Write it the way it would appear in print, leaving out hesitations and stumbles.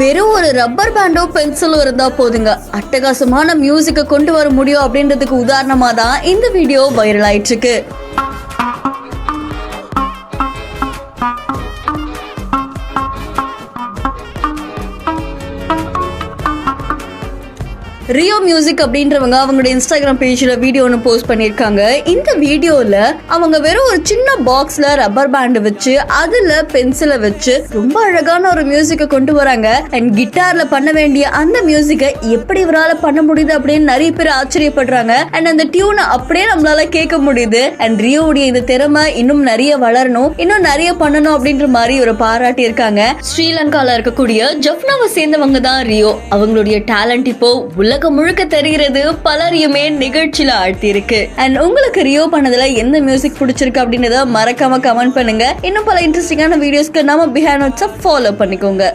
வெறும் ஒரு ரப்பர் பேண்டோ பென்சிலோ இருந்தா போதுங்க, அட்டகாசமான மியூசிக்கை கொண்டு வர முடியும் அப்படின்றதுக்கு உதாரணமா தான் இந்த வீடியோ வைரல் ஆயிட்டு இருக்கு. ரியோ மியூசிக் அப்படின்றவங்க அவங்களோட இன்ஸ்டாகிராம் பேஜ்ல வீடியோ ஒன்று போஸ்ட் பண்ணியிருக்காங்க. இந்த வீடியோல அவங்க வெறும் ஒரு சின்ன பாக்ஸ்ல ரப்பர் பேண்ட் வச்சு அதுல பென்சிலை வச்சு ரொம்ப அழகான ஒரு மியூசிக்கை கொண்டு வராங்க. அண்ட் கிட்டார்ல பண்ண வேண்டிய அந்த மியூசிக்கை எப்படி இவரால பண்ண முடியுது அப்படின்னு நிறைய பேர் ஆச்சரியப்படுறாங்க. அண்ட் அந்த டியூனை அப்படியே நம்மளால கேட்க முடியுது. அண்ட் ரியோவுடைய இந்த திறமை இன்னும் நிறைய வளரணும், இன்னும் நிறைய பண்ணணும் அப்படின்ற மாதிரி ஒரு பாராட்டி இருக்காங்க. ஸ்ரீலங்கால இருக்கக்கூடிய ஜப்னாவை சேர்ந்தவங்க தான் ரியோ. அவங்களுடைய டேலண்ட் இப்போ உலகம் முழுக்க தெரிகிறது, பலரையுமே நிகழ்ச்சியில ஆழ்த்தி இருக்கு. அண்ட் உங்களுக்கு ரியோ பண்ணதுல எந்த மியூசிக் பிடிச்சிருக்கு அப்படின்றத மறக்காம கமெண்ட் பண்ணுங்க. இன்னும் பல இன்ட்ரெஸ்டிங்கான வீடியோஸ்க்கு நம்ம பிஹைண்ட் ஃபாலோ பண்ணிக்கோங்க.